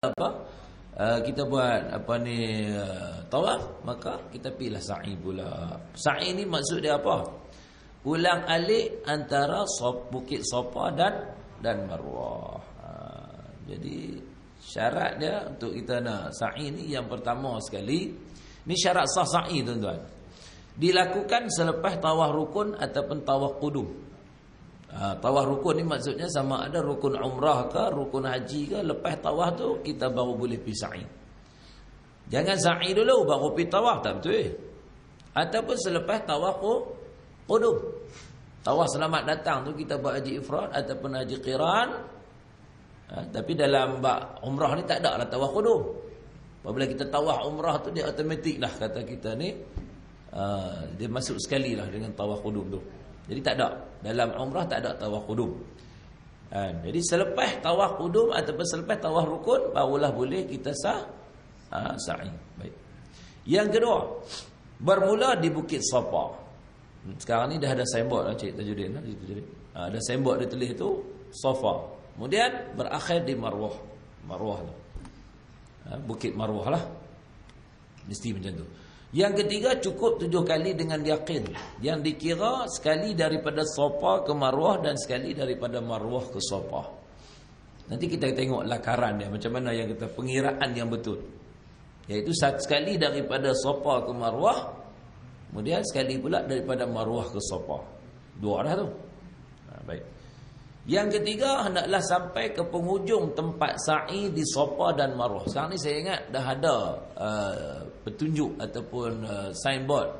apa? Kita buat apa ni tawaf, maka kita pilih sa'i pula. Sa'i ni maksud dia apa? Ulang alik antara Bukit Safa dan Marwah. Jadi syarat dia untuk kita nak sa'i ni, yang pertama sekali, ni syarat sah sa'i tuan-tuan, dilakukan selepas tawaf rukun ataupun tawaf qudum. Tawaf rukun ni maksudnya sama ada rukun umrah ke, rukun haji ke, lepas tawaf tu kita baru boleh pergi sa'i. Jangan sa'i dulu baru pergi tawaf, tak betul. Ataupun selepas tawaf qudum. Tawaf selamat datang tu kita buat haji ifrad ataupun haji qiran. Tapi dalam bab umrah ni tak ada lah tawaf qudum. Apabila kita tawaf umrah tu dia automatik dah kata kita ni dia masuk sekali lah dengan tawaf qudum tu. Jadi tak ada. Dalam umrah tak ada tawaf qudum. Jadi selepas tawaf qudum ataupun selepas tawaf rukun barulah boleh kita sa'i. Baik. Yang kedua, bermula di Bukit Safa. Sekarang ni dah ada signboard lah Cik Tajuddin. Ada signboard dia tulis tu Safa. Kemudian berakhir di Marwah. Marwah lah. Bukit Marwah lah. Mesti macam tu. Yang ketiga, cukup 7 kali dengan yakin. Yang dikira sekali daripada Safa ke Marwah dan sekali daripada Marwah ke Safa. Nanti kita tengok lakaran dia macam mana yang kita pengiraan yang betul. Iaitu sekali daripada Safa ke Marwah, kemudian sekali pula daripada Marwah ke Safa. 2 dah tu. Baik. Yang ketiga, hendaklah sampai ke penghujung tempat sa'i di Safa dan Marwah. Sekarang ni saya ingat dah ada petunjuk ataupun signboard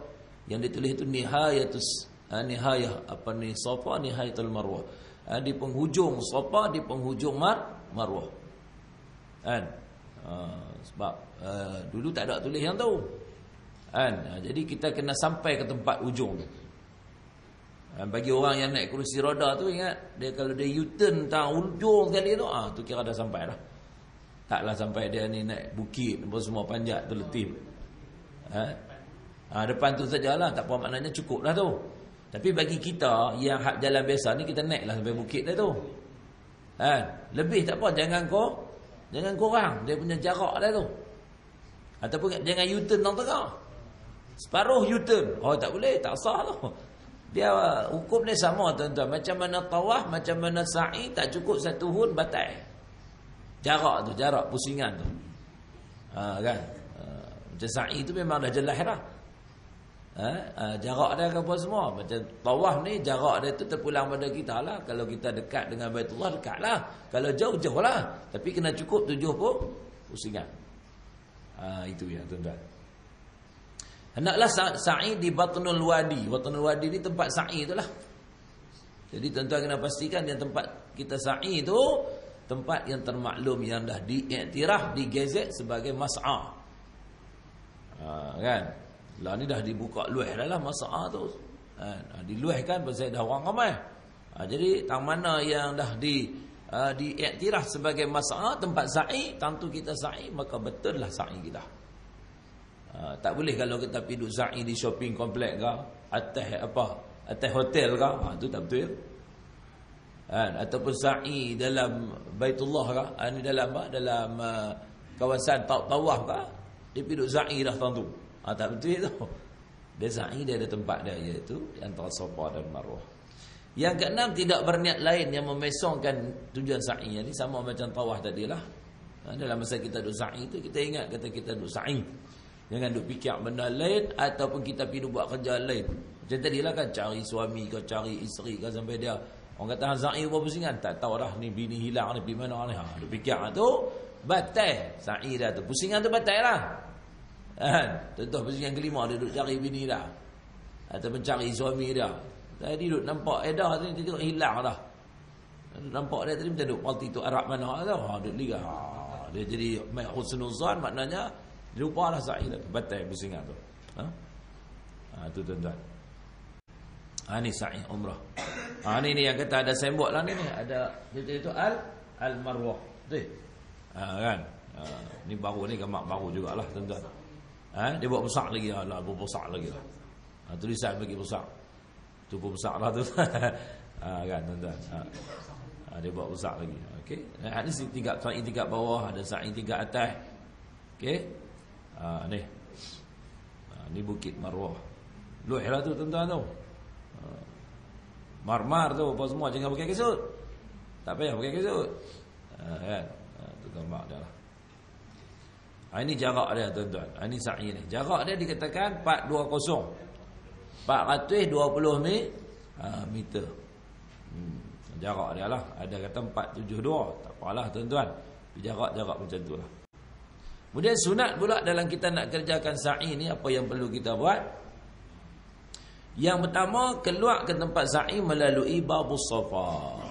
yang ditulis itu nihayah apa ni Safa, nihayatul Marwah. Di penghujung Safa, di penghujung Marwah. Kan? Sebab dulu tak ada tulis yang tu. Kan? Jadi kita kena sampai ke tempat ujung tu. Bagi orang yang naik kerusi roda tu, ingat dia kalau dia U-turn tang ujung sekali tu, tu kira dah sampai dah. Taklah sampai dia ni naik bukit apa semua panjat tu letih. Depan tu sajalah, tak apa maknanya cukup dah tu. Tapi bagi kita yang hak jalan biasa ni, kita naiklah sampai bukit dah tu. Lebih tak apa, jangan kurang dia punya jarak dah tu. Ataupun jangan U-turn tang tengah. Separuh U-turn. Tak boleh, tak sah tu. Dia hukum dia sama tuan-tuan. Macam mana tawaf, macam mana sa'i, tak cukup 1 hun batal. Jarak tu, jarak pusingan tu. Kan? Macam sa'i tu memang dah jelas dah. Jarak dia ke apa semua. Macam tawaf ni jarak dia tu terpulang pada kita lah. Kalau kita dekat dengan Baitullah, dekat lah. Kalau jauh, jauh lah. Tapi kena cukup 7 pusingan. Itu ya tuan-tuan. Hendaklah sa'i di Batnul Wadi. Batnul Wadi ni tempat sa'i itulah. Jadi tuan-tuan kena pastikan yang tempat kita sa'i itu tempat yang termaklum, yang dah diiktiraf, digezet sebagai mas'a. Kan? Lah ni dah dibuka luah dah lah mas'a tu. Diluahkan pasal dah orang ramai. Jadi tang mana yang dah diiktiraf sebagai mas'a, tempat sa'i, tentu kita sa'i, maka betul lah sa'i kita. Tak boleh kalau kita pergi duduk sa'i di shopping komplek ke, atas hotel ke, tu tak betul. Ataupun sa'i dalam Baitullah ke, ni dalam kawasan tawaf ke, dia pergi duduk sa'i dah tentu. Tak betul tu. Dia sa'i, dia ada tempat dia, iaitu antara Safa dan Marwah. Yang keenam, tidak berniat lain yang memesongkan tujuan sa'i. Ini sama macam tawaf tadilah. Dalam masa kita duduk sa'i tu, kita ingat kata kita duduk sa'i. Jangan duk fikir benda lain ataupun kita pergi buat kerja lain. Macam tadilah kan, cari suami ke, cari isteri ke, sampai dia orang kata sa'i berapa pusingan, tak tahu dah ni bini hilang ni pergi mana ni. Duk fikir tu batal sa'i dah tu. Pusingan tu batal lah. Contoh pusingan kelima dia duk cari bini dah, ataupun cari suami dia. Tadi duk nampak edah tu, dia tengok hilang dah. Nampak dia tadi macam duk parti tu Arab mana tu. Duk liga. Dia jadi mai husnuzan, maknanya lupalah sa'i dah, batal pusingan tu. Tu tuan-tuan. Ni sa'i umrah. Ni yang kata ada signboard lah ni. Ada itu Al-Marwah. Betul? Kan? Ni baru ni, gamak baru jugalah tuan-tuan. Dia buat besar lagi lah, besar lagi lah. Tulisan bagi besar. Cukup besar lah tu. Kan tuan-tuan. Dia buat besar lagi. Okey. Ada tingkat sa'i tingkat bawah, ada sa'i tingkat atas. Okey. Ni. Ni Bukit Marwah. Luih lah tu tuan-tuan tu. Marmar tu apa semua, jangan pakai kasut. Tak payah pakai kasut. Kan? Tu gambar dia lah. Ini jarak dia tuan-tuan. Ini sa'i ni. Jarak dia dikatakan 420. 420 meter. Jarak dia lah. Ada kata 472. Tak apalah tuan-tuan. Jarak-jarak macam tu lah. Kemudian sunat pula dalam kita nak kerjakan sa'i ni, apa yang perlu kita buat? Yang pertama, keluar ke tempat sa'i melalui babus safa.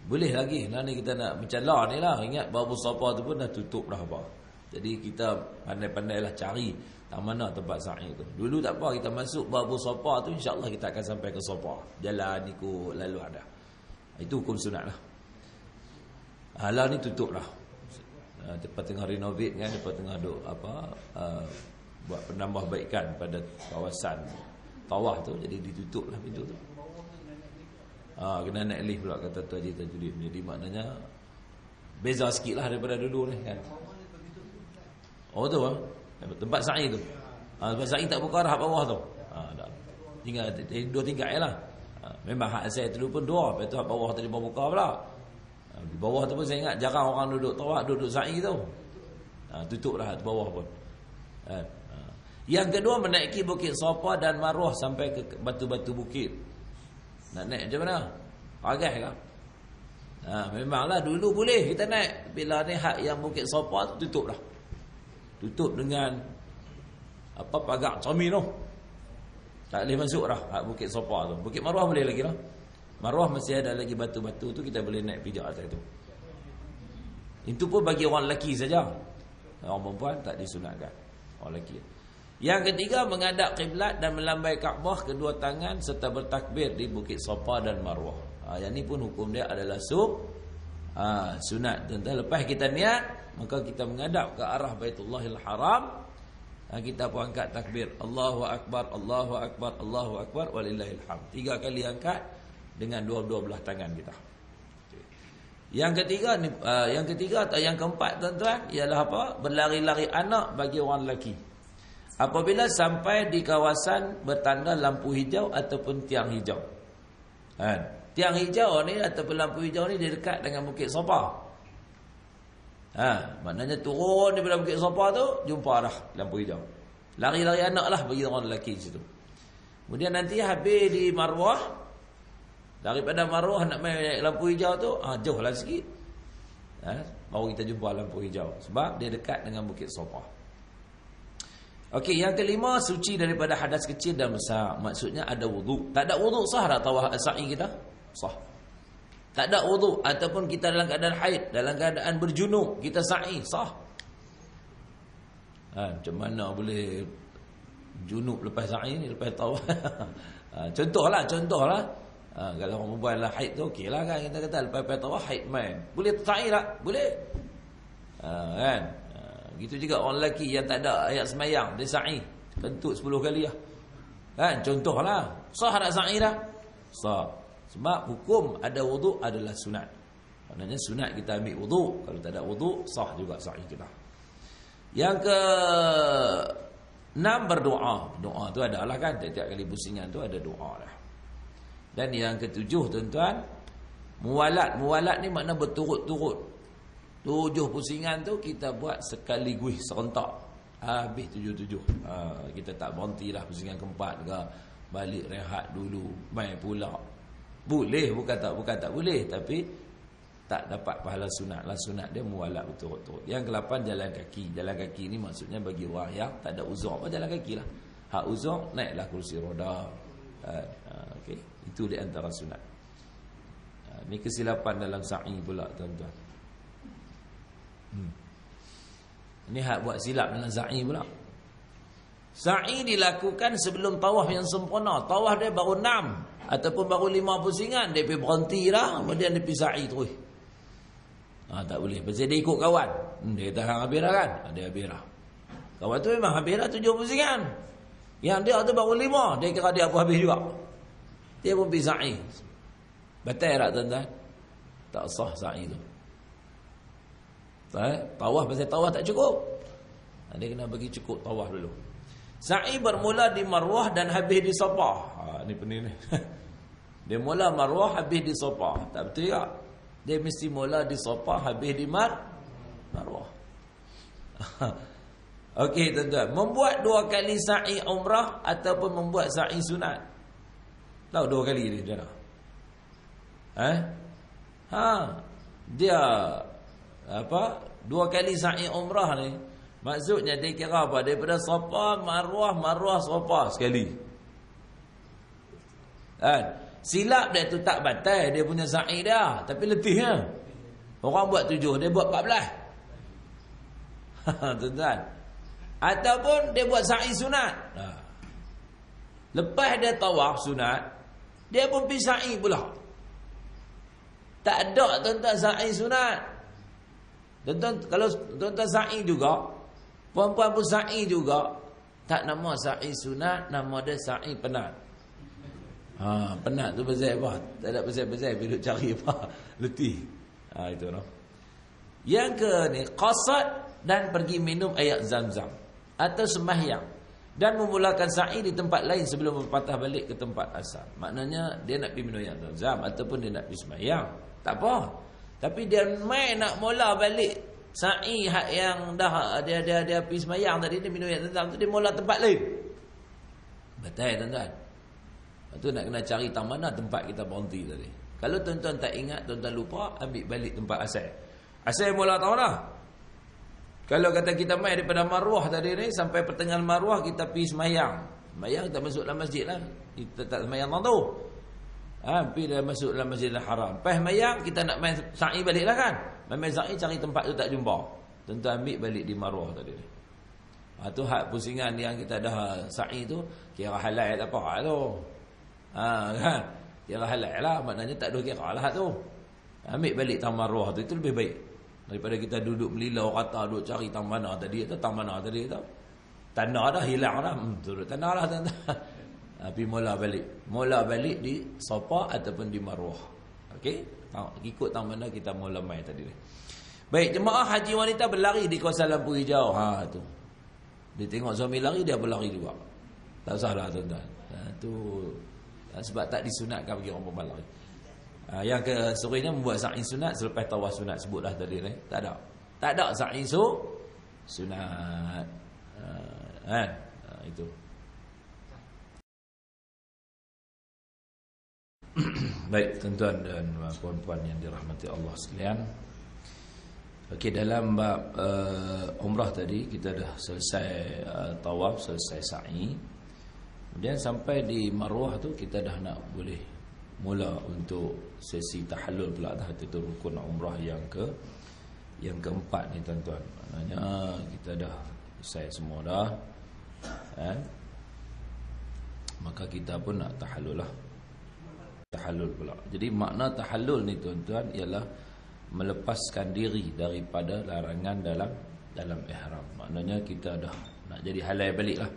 Boleh lagi. Nah ni kita nak bercala ni lah. Ingat babus safa tu pun dah tutup dah apa. Jadi kita pandai-pandai lah cari tak mana tempat sa'i tu. Dulu tak apa, kita masuk babus safa tu, insya-Allah kita akan sampai ke safa. Jalan ikut lalu ada. Itu hukum sunat lah. Halah ni tutup lah. Depa tengah renovate kan, depa tengah duk buat penambahbaikan pada kawasan tawaf tu, jadi ditutup lah pintu tu. Kena naik lift pula kata tu Haji Tajuddin. Jadi maknanya beza sikit lah daripada dulu ni kan. Oh tu tempat sa'i tu. Tempat sa'i tak buka dah bawah tu. Dah. Tinggal 2 tingkat je lah. Memang hak asal dulu pun 2, lepas tu hak bawah tadi baru buka pula. Di bawah tu pun saya ingat jarang orang duduk tawaf, duduk sa'i tu. Tutup lah di bawah pun. Yang kedua, menaiki Bukit Safa dan Marwah sampai ke batu-batu bukit. Nak naik macam mana? Pagas kan? Memanglah dulu boleh kita naik. Bila ni hak yang Bukit Safa tu tutup dah. Tutup dengan pagar cermin tu. Tak boleh masuk dah hak Bukit Safa tu. Bukit Marwah boleh lagi lah. Marwah masih ada lagi batu-batu tu, kita boleh naik pijak atas tu. Itu pun bagi orang lelaki saja. Orang perempuan tak disunatkan. Orang lelaki. Yang ketiga, menghadap kiblat dan melambai Kaabah kedua tangan serta bertakbir di Bukit Safa dan Marwah. Yang ni pun hukum dia adalah sunat. Tentang lepas kita niat, maka kita menghadap ke arah Baitullahil Haram. Kita pun angkat takbir. Allahu Akbar, Allahu Akbar, Allahu Akbar, walillahil hamd. 3 kali angkat dengan dua-dua belah tangan kita. Yang ketiga atau yang keempat tuan-tuan, ialah apa? Berlari-lari anak bagi orang lelaki. Apabila sampai di kawasan bertanda lampu hijau ataupun tiang hijau. Tiang hijau ni ataupun lampu hijau ni dia dekat dengan Bukit Safa. Maknanya turun daripada Bukit Safa tu, jumpa dah lampu hijau. Lari-lari anak lah bagi orang lelaki situ. Kemudian nanti habis di Marwah, daripada Marwah nak main lampu hijau tu, jauh lah sikit. Baru kita jumpa lampu hijau. Sebab dia dekat dengan Bukit Safa. Okey, yang kelima, suci daripada hadas kecil dan besar. Maksudnya ada wuduk. Tak ada wuduk sah tak tawaf sa'i kita? Sah. Tak ada wuduk ataupun kita dalam keadaan haid, dalam keadaan berjunub, kita sa'i, sah. Macam mana boleh junub lepas sa'i ni, lepas tawaf? Contohlah. Kalau orang perempuan lah haid tu okey lah kan, kita kata lepas tawaf haid main. Boleh sa'i tak? Boleh. Kan? Gitu juga orang lelaki yang tak ada ayat semayang, dia sa'i kentut 10 kali lah. Kan? Contohlah. Sah tak sa'i dah? Sah. Sebab hukum ada wuduk adalah sunat. Maknanya sunat kita ambil wuduk. Kalau tak ada wuduk, sah juga sa'i kita. Yang ke-6, berdoa. Doa tu adalah kan, tiap kali pusingan tu ada doa dah. Dan yang ke-7 tuan-tuan, muwalat ni makna berturut-turut. 7 pusingan tu kita buat sekaligus serentak. Habis 7. Kita tak berhenti lah pusingan keempat ke, balik rehat dulu, main pula. Boleh, bukan tak boleh, tapi tak dapat pahala sunat lah. Sunat dia muwalat berturut-turut. Yang ke-8, jalan kaki. Jalan kaki ni maksudnya bagi orang yang tak ada uzur, apa jalan kaki lah. Hak uzur, naiklah kursi roda. Okey, itu di antara sunat. Ni kesilapan dalam sa'i pula tuan-tuan. Ini hak buat silap dalam sa'i pula. Sa'i dilakukan sebelum tawaf yang sempurna. Tawaf dia baru 6 ataupun baru 5 pusingan, dia pergi berhenti dah, kemudian dia pergi sa'i terus. Tak boleh. Pasal dia ikut kawan. Dia kata hang habis dah kan? Dia habis dah. Kawan tu memang habis dah 7 pusingan. Yang dia tu baru 5, dia kira dia apa habis juga. Dia pun pergi sa'i. Batal tak tuan-tuan? Tak sah sa'i tu. Tawaf pasal tawaf tak cukup. Dia kena bagi cukup tawaf dulu. Sa'i bermula di Marwah dan habis di Safa. Ni pening ni. Dia mula Marwah, habis di Safa. Tak betul tak? Dia mesti mula di Safa, habis di Marwah. Okey tuan-tuan, membuat 2 kali sa'i umrah ataupun membuat sa'i sunat. Tahu 2 kali ni macam mana? Dia 2 kali sa'i umrah ni maksudnya dia kira apa? Daripada Safa, Marwah, Safa sekali. Silap dia tu tak batal dia punya sa'i dia, tapi letihnya. Orang buat 7, dia buat 14. Tuan-tuan. Ataupun dia buat sa'i sunat. Lepas dia tawaf sunat, dia pun pergi sa'i pula. Tak ada tuan-tuan sa'i sunat. Tuan-tuan, kalau tuan-tuan sa'i juga, perempuan pun sa'i juga, tak nama sa'i sunat, nama dia sa'i penat. Penat tu pasal apa? Tak ada pasal-pasal bila cari apa? Letih. Itu no. Yang ke ni, qasad dan pergi minum air Zam-Zam atau sembahyang dan memulakan sa'i di tempat lain sebelum berpatah balik ke tempat asal. Maknanya dia nak pergi minum air Zam-Zam ataupun dia nak pergi sembahyang. Tak apa. Tapi dia main nak mula balik sa'i yang dah dia pergi sembahyang tadi, dia minum air Zam-Zam tu, dia mula tempat lain. Betul tuan-tuan. Itu nak kena cari mana tempat kita berhenti tadi. Kalau tuan-tuan tak ingat, tuan-tuan lupa, ambil balik tempat asal. Asal mula tahu dah. Kalau kata kita main daripada Marwah tadi ni sampai pertengahan Marwah kita pergi semayang. Semayang kita masuk dalam masjid lah. Kita tak semayang tu. Pergi dah masuk dalam Masjidil Haram. Lepas semayang kita nak main sa'i balik lah kan. Main sa'i cari tempat tu tak jumpa. Tuan-tuan ambil balik di Marwah tadi ni. Tu hak pusingan yang kita dah sa'i tu kira halal tak apa tu. Kan. Kira halal lah. Maknanya tak ada kira lah tu. Ambil balik tang Marwah tu, itu lebih baik daripada kita duduk melilau kata duduk cari tang mana tadi tu, tang mana tadi tu. Tanda dah hilang dah. Turut tanda lah tuan-tuan. Tapi mula balik di Safa ataupun di Marwah. Okey? Ikut tang mana kita mula mai tadi ni. Baik, jemaah haji wanita berlari di kawasan lampu hijau. Tu. Dia tengok suami lari, dia berlari juga. Tak salah tuan-tuan. Tu sebab tak disunatkan bagi orang perempuan lari. Yang ke sorenya membuat sa'i sunat selepas tawaf sunat, sebutlah tadi ni. Tak ada sa'i sunat. Itu. Baik tuan-tuan dan puan-puan yang dirahmati Allah sekalian. Okey, dalam bab umrah tadi kita dah selesai tawaf, selesai sa'i. Kemudian sampai di Marwah tu kita dah nak boleh mula untuk sesi tahallul pula dah. Itu rukun umrah yang keempat ni tuan-tuan. Maknanya kita dah selesai semua dah. Maka kita pun nak tahallul lah. Tahallul pula. Jadi makna tahallul ni tuan-tuan ialah melepaskan diri daripada larangan dalam ihram. Maknanya kita dah nak jadi halal balik lah.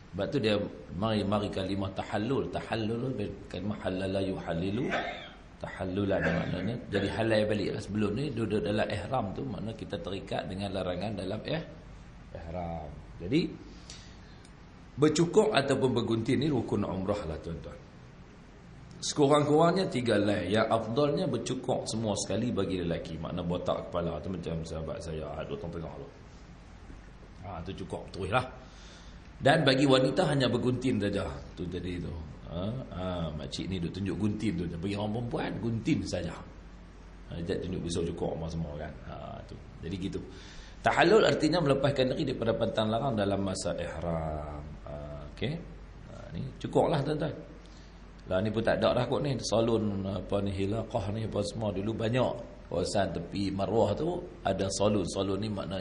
Sebab tu dia mari kalimah tahallul. Tahallul kalimah halala yuhallilu. Tahallulan maknanya jadi halal balik lah. Sebelum ni duduk dalam ihram tu makna kita terikat dengan larangan dalam ihram. Jadi bercukur ataupun bergunting ni rukun umrah lah tuan-tuan. Sekurang-kurangnya 3 helai. Yang afdalnya bercukur semua sekali bagi lelaki. Makna botak kepala tu macam sahabat saya ada tengah tu. Tu cukup terus lah. Dan bagi wanita hanya bergunting saja. Tu tadi tu. Makcik ni duk tunjuk gunting tu. Bagi orang perempuan gunting saja. Dia tunjuk pisau cukur semua kan. Tu. Jadi gitu. Tahallul artinya melepaskan diri daripada pantang larang dalam masa ihram. Okey. Ni cukuplah tuan-tuan. Lah ni pun tak ada dah kot ni. Salon apa ni hilaqah ni apa semua dulu banyak. Kawasan tepi Marwah tu ada salon. Salon ni makna